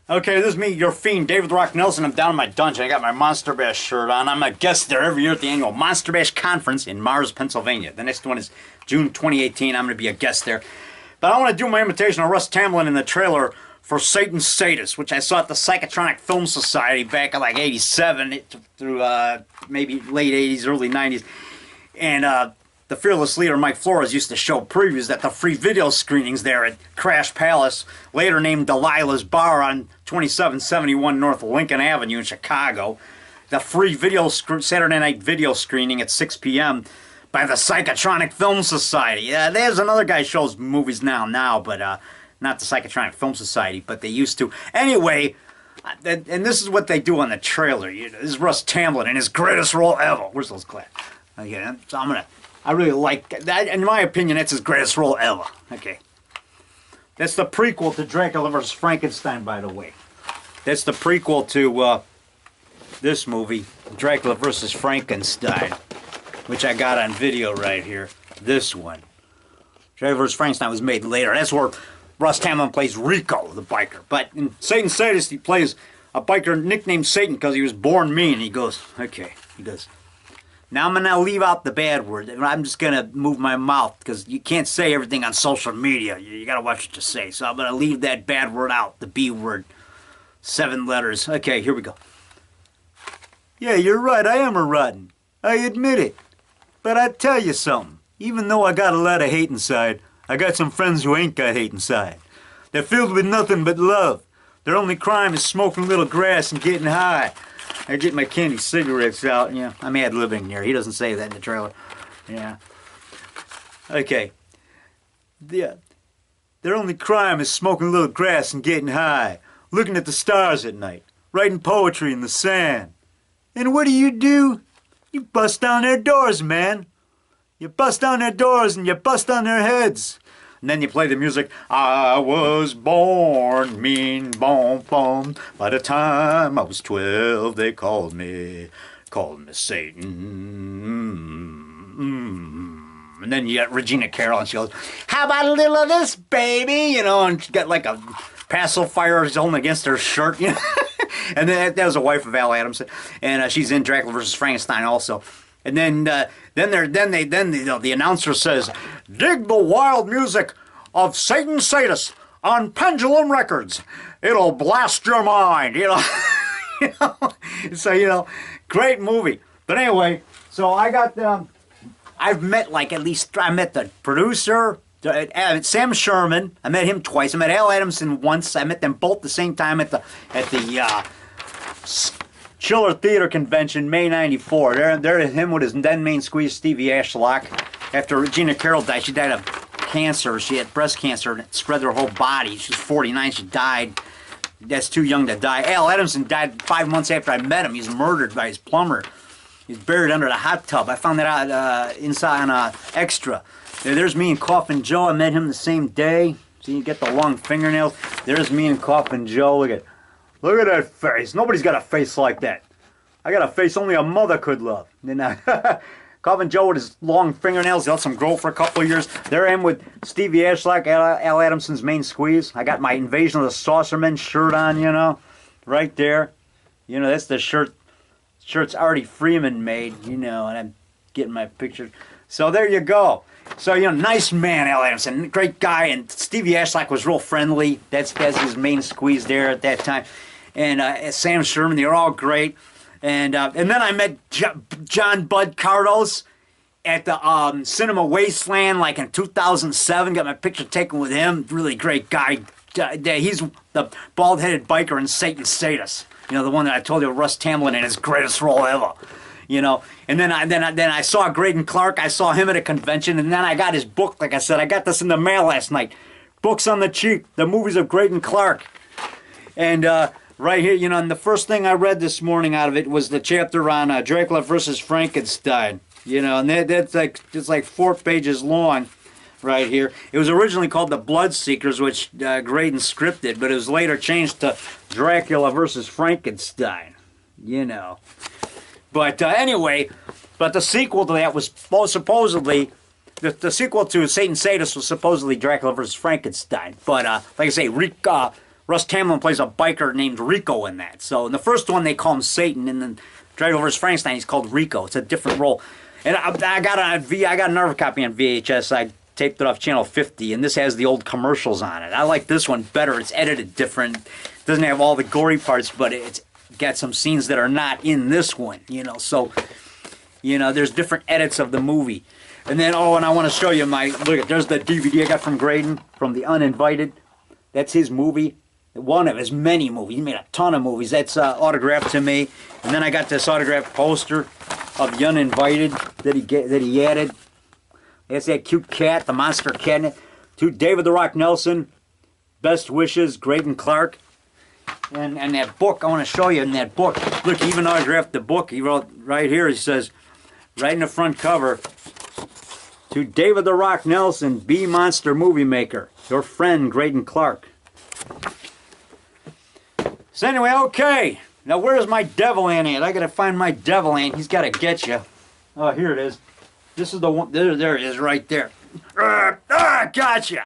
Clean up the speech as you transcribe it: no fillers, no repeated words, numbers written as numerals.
Okay, this is me, your fiend, David the Rock Nelson. I'm down in my dungeon. I got my Monster Bash shirt on. I'm a guest there every year at the annual Monster Bash Conference in Mars, Pennsylvania. The next one is June 2018. I'm going to be a guest there. But I want to do my imitation of Russ Tamblyn in the trailer for Satan's Sadist, which I saw at the Psychotronic Film Society back in like 87 through maybe late 80s, early 90s. And the fearless leader Mike Flores used to show previews at the free video screenings there at Crash Palace, later named Delilah's Bar on 2771 North Lincoln Avenue in Chicago. The free Saturday night video screening at 6 p.m. by the Psychotronic Film Society. Yeah, there's another guy who shows movies now, but not the Psychotronic Film Society, but they used to. Anyway, and this is what they do on the trailer. This is Russ Tamblyn in his greatest role ever. Where's those claps? Okay, so I really like that. In my opinion, that's his greatest role ever. Okay. That's the prequel to Dracula vs. Frankenstein, by the way. That's the prequel to this movie, Dracula vs. Frankenstein, which I got on video right here. This one. Dracula vs. Frankenstein was made later. That's where Russ Tamblyn plays Rico, the biker. But in Satan's Sadist, he plays a biker nicknamed Satan because he was born mean. He goes, now I'm going to leave out the bad word. I'm just going to move my mouth because you can't say everything on social media. You got to watch what you say. So I'm going to leave that bad word out, the B word. 7 letters. Okay, here we go. Yeah, you're right. I am a rotten. I admit it. But I tell you something. Even though I got a lot of hate inside, I got some friends who ain't got hate inside. They're filled with nothing but love. Their only crime is smoking a little grass and getting high. I get my candy cigarettes out. Yeah, I'm ad-libbing here. He doesn't say that in the trailer. Yeah. Okay. Yeah. Their only crime is smoking a little grass and getting high. Looking at the stars at night. Writing poetry in the sand. And what do? You bust down their doors, man. You bust down their doors and you bust on their heads. And then you play the music. I was born mean, boom, boom. By the time I was 12, they called me Satan. And then you got Regina Carroll, and she goes, how about a little of this, baby? You know, and she got like a pacifier holding against her shirt. You know? And then that was a wife of Al Adamson, and she's in Dracula vs. Frankenstein also. And then the announcer says, dig the wild music of Satan's Sadist on Pendulum Records. It'll blast your mind, you know. So, great movie. But anyway, so I got, I met the producer, Sam Sherman. I met him twice. I met Al Adamson once. I met them both the same time at the Chiller Theater Convention, May '94. There him with his then main squeeze, Stevie Ashlock. After Regina Carroll died, she died of cancer. She had breast cancer and it spread her whole body. She was 49. She died. That's too young to die. Al Adamson died 5 months after I met him. He was murdered by his plumber. He was buried under the hot tub. I found that out inside on Extra. There's me and Coffin Joe. I met him the same day. See, you get the long fingernails. There's me and Coffin Joe. Look at that face. Nobody's got a face like that. I got a face only a mother could love. Then Coffin Joe with his long fingernails, he let them grow for a couple of years. There I am with Stevie Ashlock, Al Adamson's main squeeze. I got my Invasion of the Saucermen shirt on, right there. That's the shirt's Artie Freeman made, and I'm getting my picture. So there you go. So, nice man, Al Adamson, great guy, and Stevie Ashlock was real friendly. That's his main squeeze there at that time. And Sam Sherman, they were all great. And then I met John Bud Cardos at the Cinema Wasteland, like in 2007. Got my picture taken with him. Really great guy. He's the bald-headed biker in Satan's Sadist. The one that I told you, Russ Tamblyn in his greatest role ever. And then I saw Graydon Clark. I saw him at a convention, and then I got his book. Like I said, I got this in the mail last night. Books on the cheap, the movies of Graydon Clark. And right here, and the first thing I read this morning out of it was the chapter on Dracula versus Frankenstein. And that's it's like 4 pages long, right here. It was originally called The Bloodseekers, which Graydon scripted, but it was later changed to Dracula versus Frankenstein. But anyway, the sequel to that was supposedly, the sequel to Satan's Sadist was supposedly Dracula vs. Frankenstein. But like I say, Russ Tamlin plays a biker named Rico in that. So in the first one they call him Satan, and then Dracula vs. Frankenstein he's called Rico. It's a different role. And I got another copy on VHS. I taped it off channel 50, and this has the old commercials on it. I like this one better. It's edited different. It doesn't have all the gory parts, but it's got some scenes that are not in this one. So there's different edits of the movie. And then and I want to show you there's the DVD I got from Graydon from The Uninvited. That's his movie. One of his many movies. He made a ton of movies. That's autographed to me. And then I got this autographed poster of The Uninvited that he added. That's that cute cat, the monster cat. To David the Rock Nelson, best wishes, Graydon Clark. And that book, I want to show you in that book. Look, he even autographed the book. He wrote right here, he says, right in the front cover, to David the Rock Nelson, B-Monster Movie Maker, your friend Graydon Clark. So anyway, okay. Now where's my devil ant at? I gotta find my devil ant. He's gotta get you. Oh, here it is. This is the one. There it is right there. Gotcha.